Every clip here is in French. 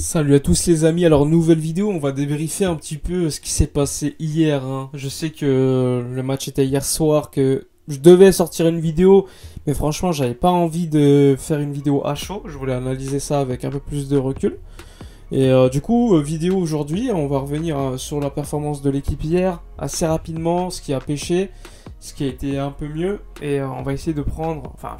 Salut à tous les amis, alors nouvelle vidéo, on va débriefer un petit peu ce qui s'est passé hier. Je sais que le match était hier soir, que je devais sortir une vidéo, mais franchement j'avais pas envie de faire une vidéo à chaud, je voulais analyser ça avec un peu plus de recul. Et du coup, vidéo aujourd'hui, on va revenir sur la performance de l'équipe hier, assez rapidement, ce qui a pêché, ce qui a été un peu mieux, et on va essayer de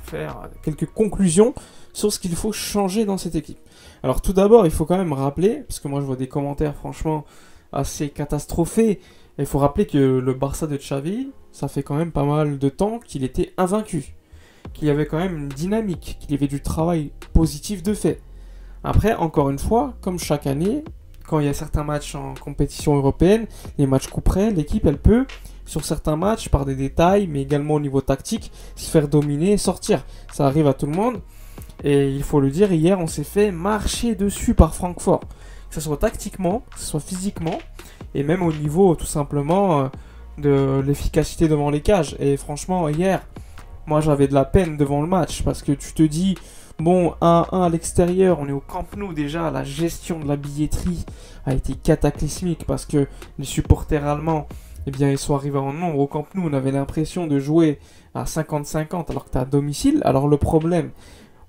faire quelques conclusions sur ce qu'il faut changer dans cette équipe. Alors tout d'abord, il faut quand même rappeler, parce que moi je vois des commentaires franchement assez catastrophés, il faut rappeler que le Barça de Xavi, ça fait quand même pas mal de temps qu'il était invaincu, qu'il y avait quand même une dynamique, qu'il y avait du travail positif de fait. Après, encore une fois, comme chaque année, quand il y a certains matchs en compétition européenne, les matchs couperets, l'équipe elle peut, sur certains matchs, par des détails, mais également au niveau tactique, se faire dominer et sortir. Ça arrive à tout le monde. Et il faut le dire, hier, on s'est fait marcher dessus par Francfort. Que ce soit tactiquement, que ce soit physiquement, et même au niveau, tout simplement, de l'efficacité devant les cages. Et franchement, hier, moi, j'avais de la peine devant le match, parce que tu te dis, bon, 1-1 à l'extérieur, on est au Camp Nou déjà, la gestion de la billetterie a été cataclysmique, parce que les supporters allemands, eh bien, ils sont arrivés en nombre au Camp Nou, on avait l'impression de jouer à 50-50 alors que tu es à domicile. Alors le problème,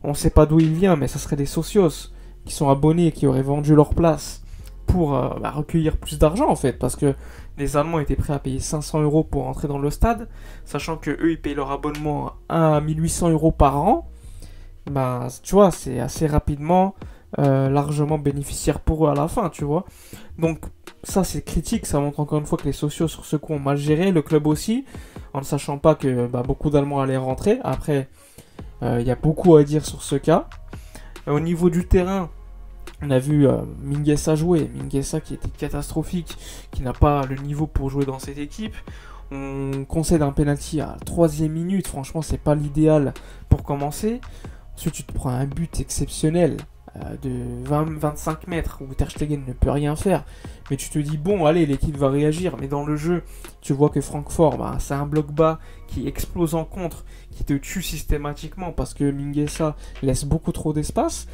on ne sait pas d'où il vient, mais ça serait des socios qui sont abonnés, qui auraient vendu leur place pour recueillir plus d'argent en fait, parce que les Allemands étaient prêts à payer 500 € pour entrer dans le stade, sachant que eux ils payent leur abonnement à 1800 € par an. Bah, tu vois, c'est assez rapidement largement bénéficiaire pour eux à la fin, tu vois. Donc ça c'est critique, ça montre encore une fois que les socios sur ce coup ont mal géré, le club aussi, en ne sachant pas que beaucoup d'Allemands allaient rentrer. Après, il y a beaucoup à dire sur ce cas. Au niveau du terrain, on a vu Mingueza jouer. Mingueza qui était catastrophique, qui n'a pas le niveau pour jouer dans cette équipe. On concède un penalty à la 3e minute. Franchement, c'est pas l'idéal pour commencer. Ensuite, tu te prends un but exceptionnel de 20-25 mètres où Ter Stegen ne peut rien faire. Mais tu te dis, bon, allez, l'équipe va réagir. Mais dans le jeu, tu vois que Francfort, c'est un bloc bas qui explose en contre, qui te tue systématiquement parce que Mingueza laisse beaucoup trop d'espace.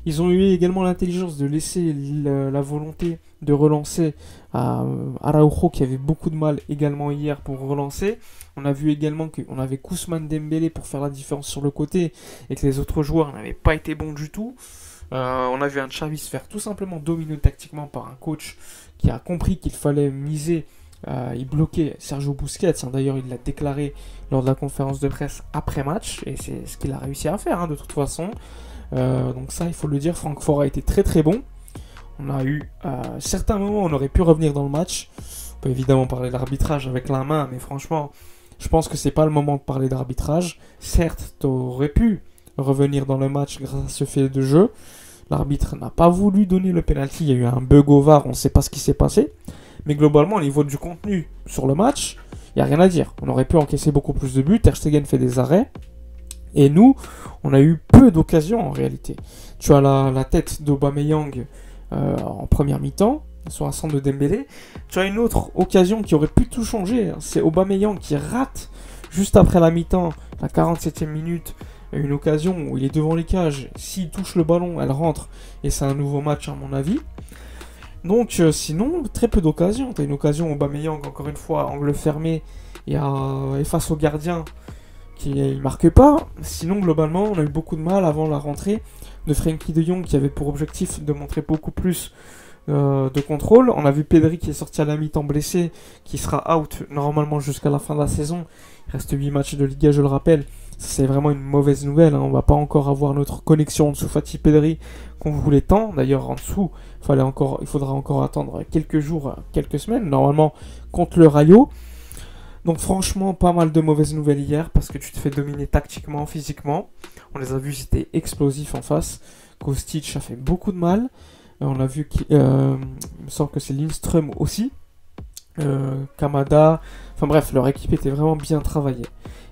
Ils ont eu également l'intelligence de laisser la volonté de relancer à Araujo qui avait beaucoup de mal également hier pour relancer. On a vu également qu'on avait Kousman Dembélé pour faire la différence sur le côté et que les autres joueurs n'avaient pas été bons du tout. On a vu un Xavi se faire tout simplement dominer tactiquement par un coach qui a compris qu'il fallait miser. Il bloquait Sergio Busquets, d'ailleurs il l'a déclaré lors de la conférence de presse après match, et c'est ce qu'il a réussi à faire de toute façon. Donc ça il faut le dire, Francfort a été très très bon. On a eu certains moments où on aurait pu revenir dans le match. On peut évidemment parler d'arbitrage avec la main, mais franchement je pense que c'est pas le moment de parler d'arbitrage. Certes, tu aurais pu revenir dans le match grâce à ce fait de jeu. L'arbitre n'a pas voulu donner le penalty, il y a eu un bug au VAR, on ne sait pas ce qui s'est passé. Mais globalement, au niveau du contenu sur le match, il n'y a rien à dire. On aurait pu encaisser beaucoup plus de buts, Ter Stegen fait des arrêts. Et nous, on a eu peu d'occasions en réalité. Tu as la tête d'Aubameyang en première mi-temps, sur un centre de Dembélé. Tu as une autre occasion qui aurait pu tout changer. C'est Aubameyang qui rate juste après la mi-temps, la 47e minute, une occasion où il est devant les cages. S'il touche le ballon, elle rentre. Et c'est un nouveau match à mon avis. Donc sinon, très peu d'occasions. Tu as une occasion Aubameyang, encore une fois, angle fermé et face au gardien qui ne marque pas. Sinon, globalement, on a eu beaucoup de mal avant la rentrée de Frenkie de Jong qui avait pour objectif de montrer beaucoup plus de contrôle. On a vu Pedri qui est sorti à la mi-temps blessé, qui sera out normalement jusqu'à la fin de la saison. Il reste 8 matchs de Liga, je le rappelle. C'est vraiment une mauvaise nouvelle. On va pas encore avoir notre connexion en dessous Fati Pedri qu'on voulait tant. D'ailleurs, en dessous, il faudra encore attendre quelques jours, quelques semaines, normalement, contre le Rayo. Donc franchement, pas mal de mauvaises nouvelles hier, parce que tu te fais dominer tactiquement, physiquement. On les a vus, c'était explosif en face. Kostic a fait beaucoup de mal. On a vu qu'il me semble que c'est Lindström aussi. Kamada. Enfin bref, leur équipe était vraiment bien travaillée.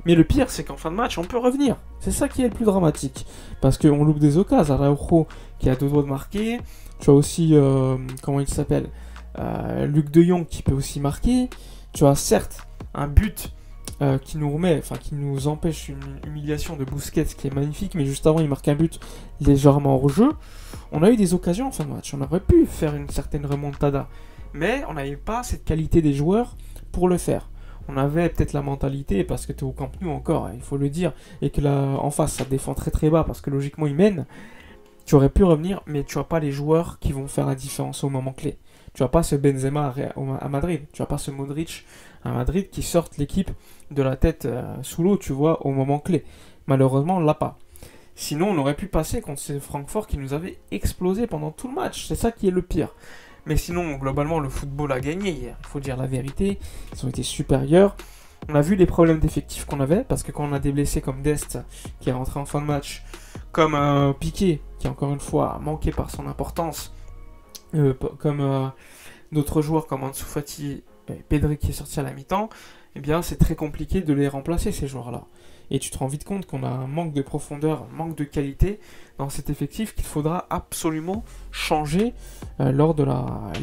Mais le pire, c'est qu'en fin de match, on peut revenir. C'est ça qui est le plus dramatique. Parce qu'on loupe des occasions. Araujo qui a 2 doigts de marquer. Tu as aussi, comment il s'appelle, Luc de Jong qui peut aussi marquer. Tu as certes un but qui nous remet, enfin qui nous empêche une humiliation de Busquets qui est magnifique, mais juste avant il marque un but légèrement hors jeu. On a eu des occasions en fin de match, on aurait pu faire une certaine remontada, mais on n'avait pas cette qualité des joueurs pour le faire. On avait peut-être la mentalité, parce que tu es au Camp Nou encore, il faut le dire, et que là, en face, ça défend très très bas, parce que logiquement, ils mènent. Tu aurais pu revenir, mais tu n'as pas les joueurs qui vont faire la différence au moment clé. Tu n'as pas ce Benzema à Madrid, tu n'as pas ce Modric à Madrid qui sortent l'équipe de la tête sous l'eau, tu vois, au moment clé. Malheureusement, on ne l'a pas. Sinon, on aurait pu passer contre ces Francfort qui nous avaient explosé pendant tout le match. C'est ça qui est le pire. Mais sinon, globalement, le football a gagné hier. Il faut dire la vérité. Ils ont été supérieurs. On a vu les problèmes d'effectifs qu'on avait. Parce que quand on a des blessés comme Dest, qui est rentré en fin de match, comme Piqué, qui encore une fois a manqué par son importance, comme d'autres joueurs comme Ansu Fati et Pedri qui est sorti à la mi-temps, eh bien, c'est très compliqué de les remplacer, ces joueurs-là. Et tu te rends vite compte qu'on a un manque de profondeur, un manque de qualité dans cet effectif qu'il faudra absolument changer lors de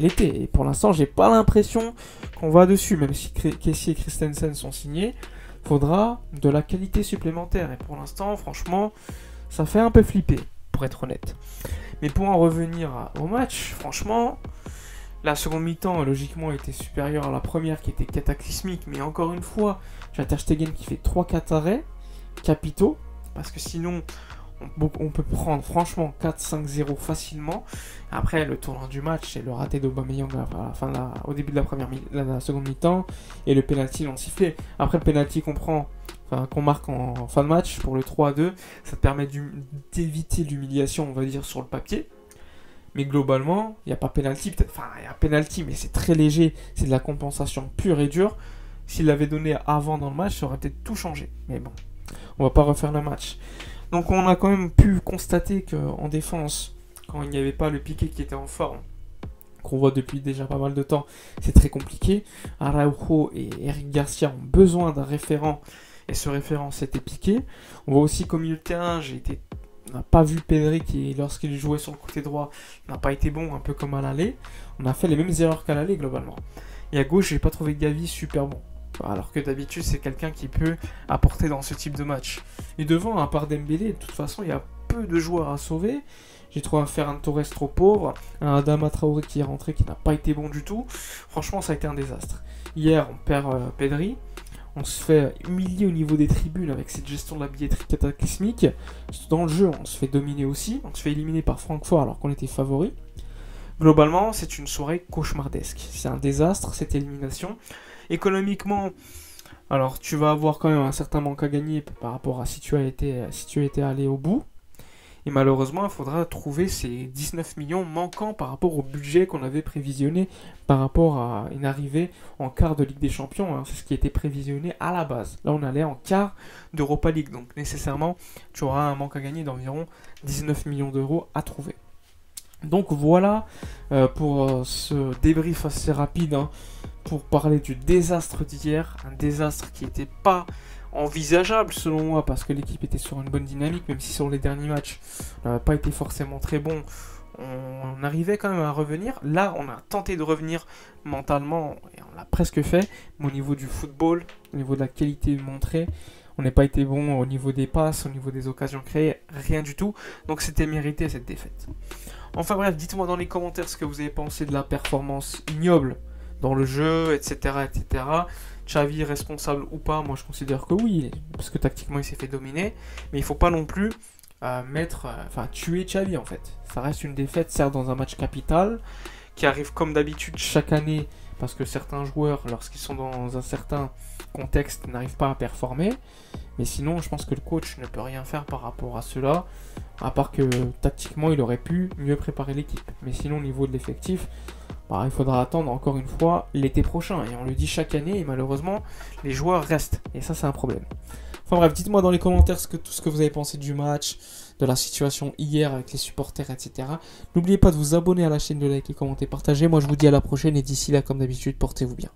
l'été. Et pour l'instant, j'ai pas l'impression qu'on va dessus, même si Kessie et Christensen sont signés. Il faudra de la qualité supplémentaire. Et pour l'instant, franchement, ça fait un peu flipper, pour être honnête. Mais pour en revenir au match, franchement, la seconde mi-temps, logiquement, était supérieure à la première qui était cataclysmique. Mais encore une fois, j'ai Ter Stegen qui fait 3-4 arrêts capitaux. Parce que sinon, on peut prendre franchement 4-5-0 facilement. Après, le tournant du match, c'est le raté d'Aubameyang au début de la seconde mi-temps. Et le penalty l'ont sifflé. Après, le penalty qu'on marque en fin de match pour le 3-2, ça te permet d'éviter l'humiliation, on va dire, sur le papier. Mais globalement, il n'y a pas penalty, peut-être. Enfin, il y a penalty, mais c'est très léger. C'est de la compensation pure et dure. S'il l'avait donné avant dans le match, ça aurait peut-être tout changé. Mais bon, on va pas refaire le match. Donc on a quand même pu constater qu'en défense, quand il n'y avait pas le Piqué qui était en forme, qu'on voit depuis déjà pas mal de temps, c'est très compliqué. Araujo et Eric Garcia ont besoin d'un référent. Et ce référent, c'était Piqué. On voit aussi qu'au milieu de terrain, on n'a pas vu Pedri qui, lorsqu'il jouait sur le côté droit, n'a pas été bon, un peu comme à l'aller. On a fait les mêmes erreurs qu'à l'aller, globalement. Et à gauche, j'ai pas trouvé Gavi super bon. Alors que d'habitude, c'est quelqu'un qui peut apporter dans ce type de match. Et devant, à part Dembélé, de toute façon, il y a peu de joueurs à sauver. J'ai trouvé un Ferran Torres trop pauvre, un Adama Traoré qui est rentré qui n'a pas été bon du tout. Franchement, ça a été un désastre. Hier, on perd Pedri. On se fait humilier au niveau des tribunes avec cette gestion de la billetterie cataclysmique. Dans le jeu, on se fait dominer aussi. On se fait éliminer par Francfort alors qu'on était favori. Globalement, c'est une soirée cauchemardesque. C'est un désastre, cette élimination. Économiquement, alors tu vas avoir quand même un certain manque à gagner par rapport à si tu étais allé au bout. Et malheureusement, il faudra trouver ces 19 millions manquants par rapport au budget qu'on avait prévisionné par rapport à une arrivée en quart de Ligue des Champions. Hein. C'est ce qui était prévisionné à la base. Là, on allait en quart d'Europa League. Donc nécessairement, tu auras un manque à gagner d'environ 19 millions d'euros à trouver. Donc voilà pour ce débrief assez rapide pour parler du désastre d'hier. Un désastre qui n'était pas envisageable selon moi parce que l'équipe était sur une bonne dynamique, même si sur les derniers matchs on n'avait pas été forcément très bon. On arrivait quand même à revenir. Là, on a tenté de revenir mentalement et on l'a presque fait. Mais au niveau du football, au niveau de la qualité montrée, on n'a pas été bon au niveau des passes, au niveau des occasions créées, rien du tout. Donc c'était mérité cette défaite. Enfin bref, dites-moi dans les commentaires ce que vous avez pensé de la performance ignoble dans le jeu, etc. etc. Xavi responsable ou pas, moi je considère que oui, parce que tactiquement il s'est fait dominer, mais il faut pas non plus tuer Xavi en fait. Ça reste une défaite, certes dans un match capital, qui arrive comme d'habitude chaque année, parce que certains joueurs, lorsqu'ils sont dans un certain contexte, n'arrivent pas à performer, mais sinon je pense que le coach ne peut rien faire par rapport à cela, à part que tactiquement il aurait pu mieux préparer l'équipe. Mais sinon au niveau de l'effectif, il faudra attendre encore une fois l'été prochain. Et on le dit chaque année et malheureusement les joueurs restent. Et ça c'est un problème. Enfin bref, dites-moi dans les commentaires tout ce que vous avez pensé du match, de la situation hier avec les supporters, etc. N'oubliez pas de vous abonner à la chaîne, de liker, commenter, partager. Moi je vous dis à la prochaine et d'ici là comme d'habitude portez-vous bien.